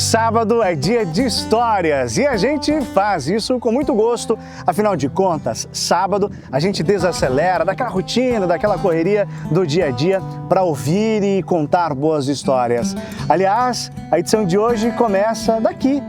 sábado é dia de histórias e a gente faz isso com muito gosto. Afinal de contas, sábado a gente desacelera daquela rotina, daquela correria do dia a dia para ouvir e contar boas histórias. Aliás, a edição de hoje começa daqui,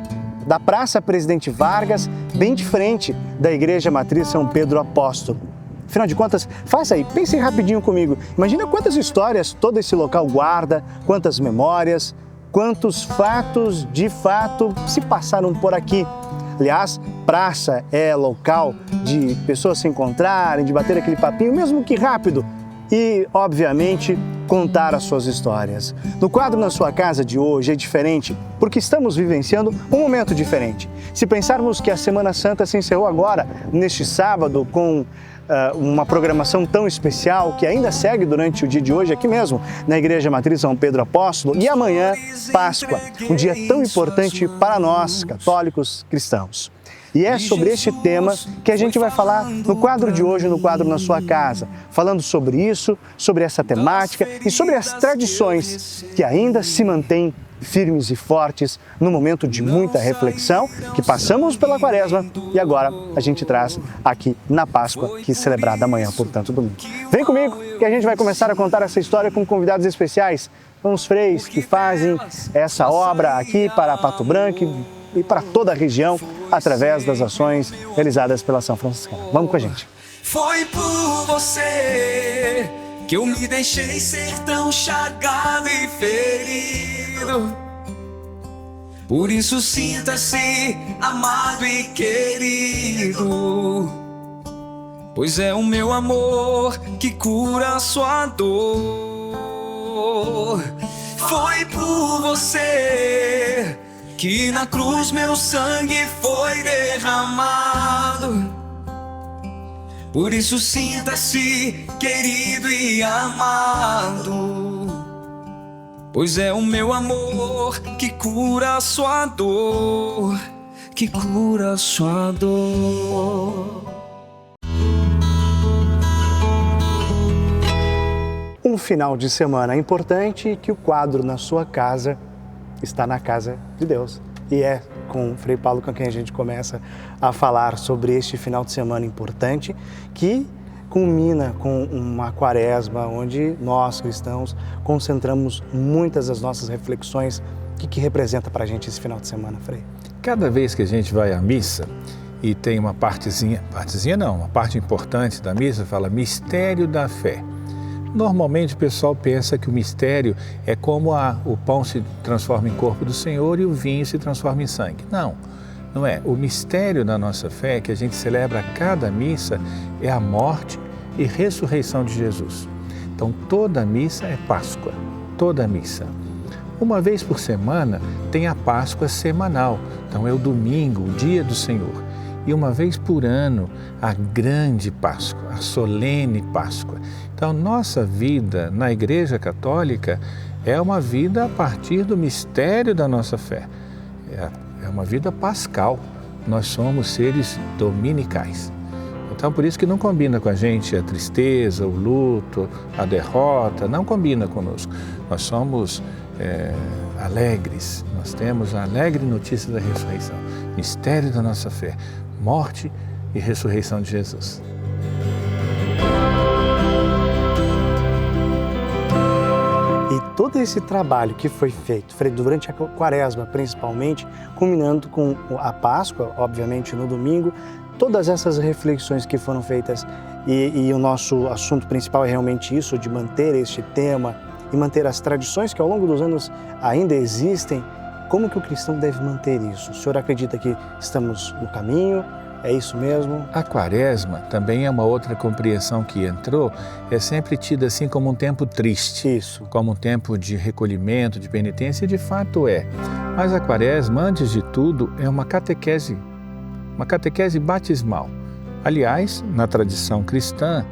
da Praça Presidente Vargas, bem de frente da Igreja Matriz São Pedro Apóstolo. Afinal de contas, faça aí, pense rapidinho comigo. Imagina quantas histórias todo esse local guarda, quantas memórias, quantos fatos de fato se passaram por aqui. Aliás, praça é local de pessoas se encontrarem, de bater aquele papinho, mesmo que rápido, e, obviamente, contar as suas histórias. No quadro Na Sua Casa de hoje é diferente, porque estamos vivenciando um momento diferente. Se pensarmos que a Semana Santa se encerrou agora, neste sábado, com uma programação tão especial que ainda segue durante o dia de hoje aqui mesmo, na Igreja Matriz São Pedro Apóstolo, e amanhã, Páscoa, um dia tão importante para nós, católicos cristãos. E é sobre este tema que a gente vai falar no quadro de hoje, no quadro Na Sua Casa, falando sobre isso, sobre essa temática e sobre as tradições que ainda se mantêm firmes e fortes no momento de muita reflexão, que passamos pela Quaresma e agora a gente traz aqui na Páscoa, que é celebrada amanhã, portanto, domingo. Vem comigo que a gente vai começar a contar essa história com convidados especiais, com os freis que fazem essa obra aqui para Pato Branco e para toda a região, através das ações realizadas pela Ação Franciscana. Vamos com a gente. Foi por você que eu me deixei ser tão chagado e ferido. Por isso sinta-se amado e querido, pois é o meu amor que cura a sua dor. Foi por você que na cruz meu sangue foi derramado. Por isso sinta-se querido e amado, pois é o meu amor que cura a sua dor, que cura a sua dor. Um final de semana importante que o quadro Na Sua Casa está na casa de Deus. E é com o Frei Paulo com quem a gente começa a falar sobre este final de semana importante que culmina com uma quaresma onde nós, cristãos, concentramos muitas das nossas reflexões. O que representa para a gente esse final de semana, Frei? Cada vez que a gente vai à missa e tem uma uma parte importante da missa, fala mistério da fé. Normalmente o pessoal pensa que o mistério é como o pão se transforma em corpo do Senhor e o vinho se transforma em sangue. Não, não é. O mistério da nossa fé, que a gente celebra a cada missa, é a morte e ressurreição de Jesus. Então toda missa é Páscoa, toda missa. Uma vez por semana tem a Páscoa semanal, então é o domingo, o dia do Senhor. E uma vez por ano, a grande Páscoa, a solene Páscoa. Então, nossa vida na Igreja Católica é uma vida a partir do mistério da nossa fé. É uma vida pascal. Nós somos seres dominicais. Então, por isso que não combina com a gente a tristeza, o luto, a derrota, não combina conosco. Nós somos alegres, nós temos a alegre notícia da ressurreição, mistério da nossa fé, morte e ressurreição de Jesus. E todo esse trabalho que foi feito durante a Quaresma, principalmente, culminando com a Páscoa, obviamente no domingo, todas essas reflexões que foram feitas e o nosso assunto principal é realmente isso, de manter este tema e manter as tradições que ao longo dos anos ainda existem. Como que o cristão deve manter isso? O senhor acredita que estamos no caminho? É isso mesmo? A Quaresma também é uma outra compreensão que entrou, é sempre tida assim como um tempo triste. Isso. Como um tempo de recolhimento, de penitência, e de fato é. Mas a Quaresma, antes de tudo, é uma catequese batismal. Aliás, na tradição cristã,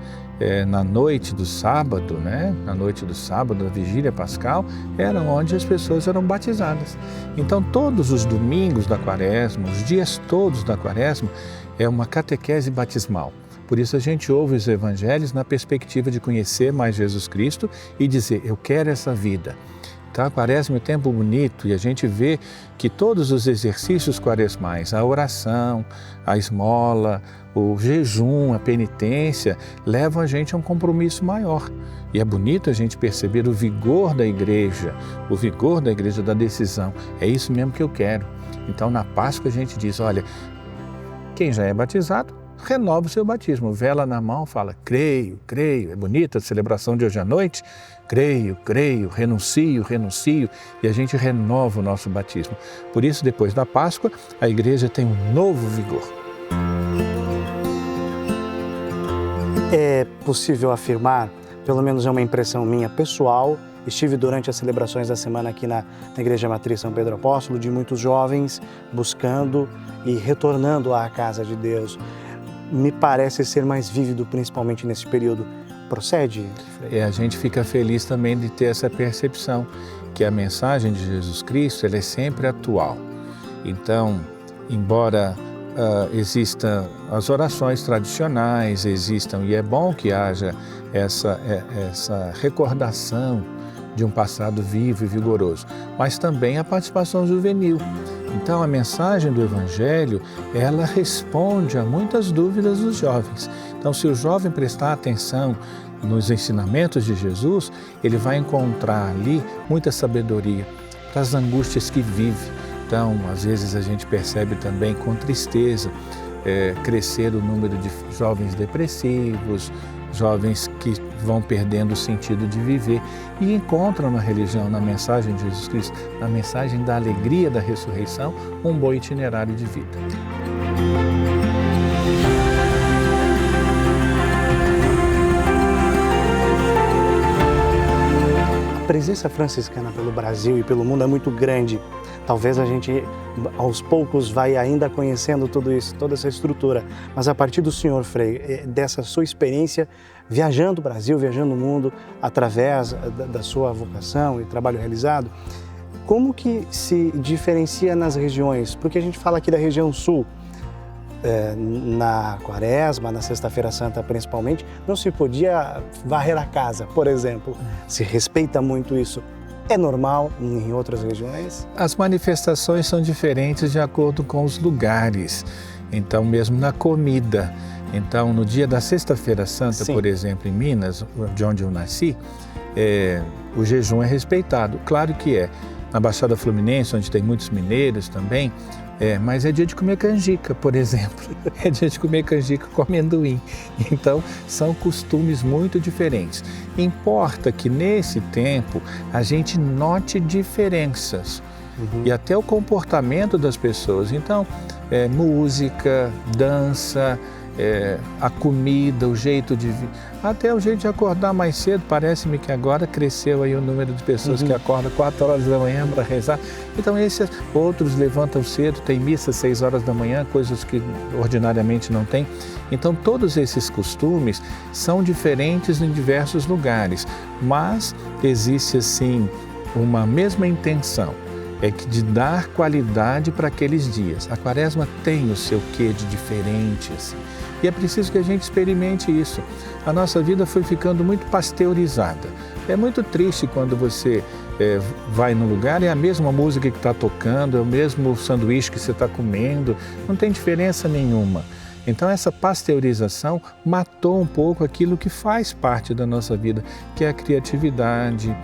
na noite do sábado, na noite do sábado, da vigília pascal, era onde as pessoas eram batizadas. Então, todos os domingos da Quaresma, os dias todos da Quaresma, é uma catequese batismal. Por isso a gente ouve os evangelhos na perspectiva de conhecer mais Jesus Cristo e dizer, eu quero essa vida. Então a quaresma é um tempo bonito e a gente vê que todos os exercícios quaresmais, a oração, a esmola, o jejum, a penitência, levam a gente a um compromisso maior. E é bonito a gente perceber o vigor da igreja da decisão. É isso mesmo que eu quero. Então na Páscoa a gente diz, olha, quem já é batizado, renova o seu batismo. Vela na mão, fala, creio, creio. É bonita a celebração de hoje à noite. Creio, creio, renuncio, renuncio. E a gente renova o nosso batismo. Por isso, depois da Páscoa, a igreja tem um novo vigor. É possível afirmar, pelo menos é uma impressão minha pessoal, estive durante as celebrações da semana aqui na Igreja Matriz São Pedro Apóstolo, de muitos jovens buscando e retornando à casa de Deus. Me parece ser mais vívido, principalmente nesse período. Procede? A gente fica feliz também de ter essa percepção, que a mensagem de Jesus Cristo ela é sempre atual. Então, embora existam as orações tradicionais, e é bom que haja essa recordação de um passado vivo e vigoroso, mas também a participação juvenil. Então a mensagem do Evangelho, ela responde a muitas dúvidas dos jovens. Então se o jovem prestar atenção nos ensinamentos de Jesus, ele vai encontrar ali muita sabedoria para as angústias que vive. Então às vezes a gente percebe também com tristeza crescer o número de jovens depressivos, jovens que vão perdendo o sentido de viver e encontram na religião, na mensagem de Jesus Cristo, na mensagem da alegria da ressurreição, um bom itinerário de vida. A presença franciscana pelo Brasil e pelo mundo é muito grande. Talvez a gente, aos poucos, vai ainda conhecendo tudo isso, toda essa estrutura. Mas a partir do senhor Frei, dessa sua experiência, viajando o Brasil, viajando o mundo, através da sua vocação e trabalho realizado, como que se diferencia nas regiões? Porque a gente fala aqui da região sul, na Quaresma, na Sexta-feira Santa principalmente, não se podia varrer a casa, por exemplo. Se respeita muito isso. É normal em outras regiões? As manifestações são diferentes de acordo com os lugares. Então, mesmo na comida. Então, no dia da Sexta-feira Santa, Sim. Por exemplo, em Minas, de onde eu nasci, o jejum é respeitado. Claro que é. Na Baixada Fluminense, onde tem muitos mineiros também, mas é dia de comer canjica, por exemplo. É dia de comer canjica com amendoim. Então, são costumes muito diferentes. Importa que nesse tempo a gente note diferenças. E até o comportamento das pessoas. Então, música, dança, a comida, o jeito de até o jeito de acordar mais cedo. Parece-me que agora cresceu aí o número de pessoas que acordam 4 horas da manhã para rezar. Então esses outros levantam cedo, tem missa às 6 horas da manhã, coisas que ordinariamente não tem. Então todos esses costumes são diferentes em diversos lugares, mas existe assim uma mesma intenção, de dar qualidade para aqueles dias. A Quaresma tem o seu quê de diferente, assim. E é preciso que a gente experimente isso. A nossa vida foi ficando muito pasteurizada. É muito triste quando você vai num lugar e é a mesma música que está tocando, é o mesmo sanduíche que você está comendo, não tem diferença nenhuma. Então essa pasteurização matou um pouco aquilo que faz parte da nossa vida, que é a criatividade,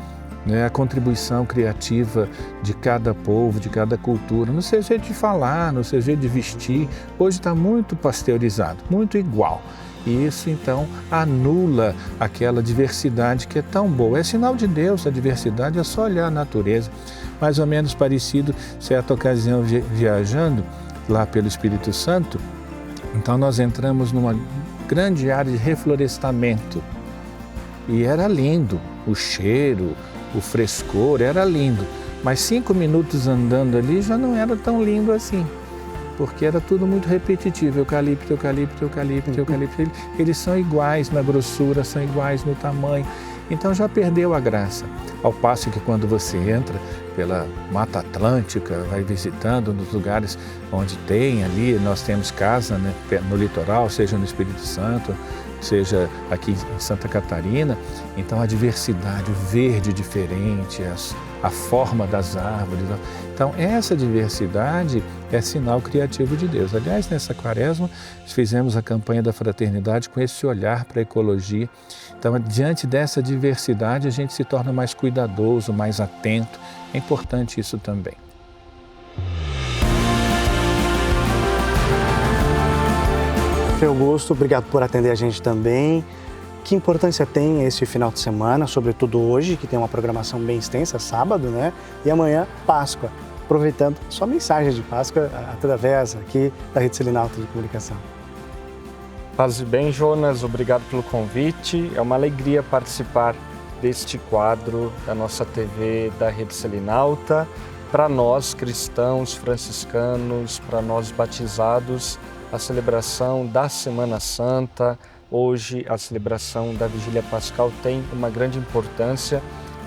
a contribuição criativa de cada povo, de cada cultura, no seu jeito de falar, no seu jeito de vestir. Hoje está muito pasteurizado, muito igual. E isso, então, anula aquela diversidade que é tão boa. É sinal de Deus, a diversidade, é só olhar a natureza. Mais ou menos parecido, certa ocasião, viajando lá pelo Espírito Santo, então nós entramos numa grande área de reflorestamento. E era lindo, o cheiro, o frescor, era lindo. Mas 5 minutos andando ali já não era tão lindo assim, porque era tudo muito repetitivo, eucalipto, eucalipto, eucalipto, eucalipto. Eles são iguais na grossura, são iguais no tamanho. Então já perdeu a graça. Ao passo que quando você entra pela Mata Atlântica, vai visitando nos lugares onde tem ali, nós temos casa, né, no litoral, seja no Espírito Santo, seja aqui em Santa Catarina, então a diversidade, o verde diferente, a forma das árvores. Então, essa diversidade é sinal criativo de Deus. Aliás, nessa quaresma, fizemos a campanha da fraternidade com esse olhar para a ecologia. Então, diante dessa diversidade, a gente se torna mais cuidadoso, mais atento. É importante isso também. Frei Augusto, obrigado por atender a gente também. Que importância tem esse final de semana, sobretudo hoje, que tem uma programação bem extensa, sábado, né? E amanhã, Páscoa. Aproveitando sua mensagem de Páscoa através aqui da Rede Selinalta de Comunicação. Paz e bem, Jonas, obrigado pelo convite. É uma alegria participar deste quadro da nossa TV da Rede Selinalta. Para nós, cristãos, franciscanos, para nós batizados, a celebração da Semana Santa, hoje a celebração da Vigília Pascal tem uma grande importância.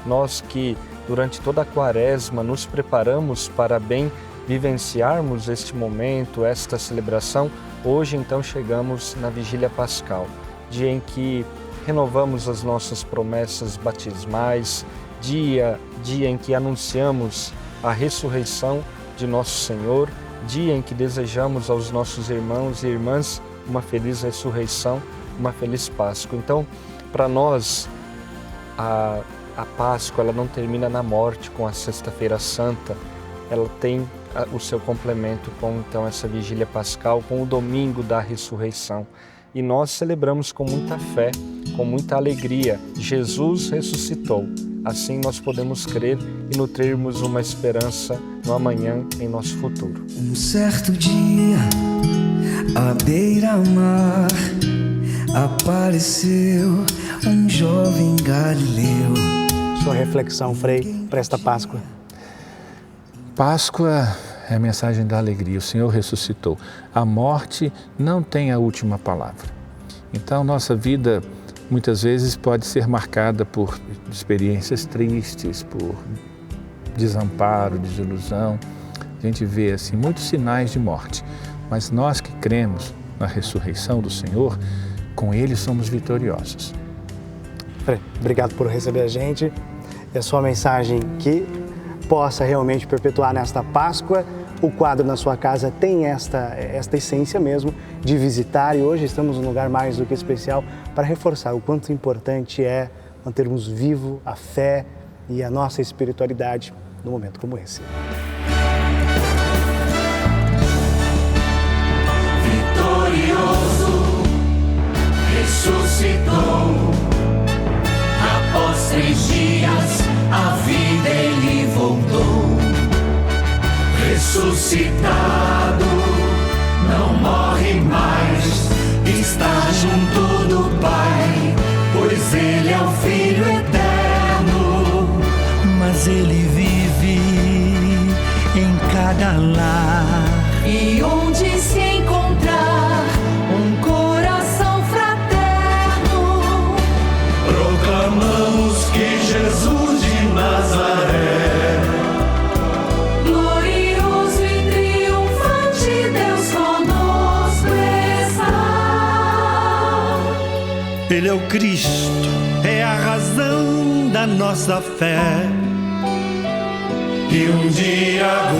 Nós que durante toda a quaresma nos preparamos para bem vivenciarmos este momento, esta celebração, hoje então chegamos na Vigília Pascal, dia em que renovamos as nossas promessas batismais, dia em que anunciamos a ressurreição de Nosso Senhor, dia em que desejamos aos nossos irmãos e irmãs uma feliz ressurreição, uma feliz Páscoa. Então, para nós, a Páscoa ela não termina na morte com a Sexta-feira Santa, ela tem o seu complemento com então essa Vigília Pascal, com o domingo da ressurreição. E nós celebramos com muita fé, com muita alegria. Jesus ressuscitou. Assim nós podemos crer e nutrirmos uma esperança no amanhã, em nosso futuro. Um certo dia, à beira-mar, apareceu um jovem galileu. Sua reflexão, Frei, para esta Páscoa. Páscoa é a mensagem da alegria. O Senhor ressuscitou. A morte não tem a última palavra. Então, nossa vida muitas vezes pode ser marcada por experiências tristes, por desamparo, desilusão. A gente vê assim muitos sinais de morte. Mas nós que cremos na ressurreição do Senhor, com Ele somos vitoriosos. Frei, obrigado por receber a gente. E a sua mensagem que possa realmente perpetuar nesta Páscoa. O quadro na sua casa tem esta essência mesmo de visitar, e hoje estamos num lugar mais do que especial para reforçar o quanto importante é mantermos vivo a fé e a nossa espiritualidade num momento como esse. Vitorioso, ressuscitou. Após 3 dias, a vida ele voltou. Ressuscitado, não morre mais, está junto do Pai, pois ele é o Filho eterno. Mas ele vive em cada lar, e onde se encontrar um coração fraterno, proclamamos que Jesus de Nazaré, glorioso e triunfante, Deus conosco está. Ele é o Cristo, é a razão da nossa fé, e um dia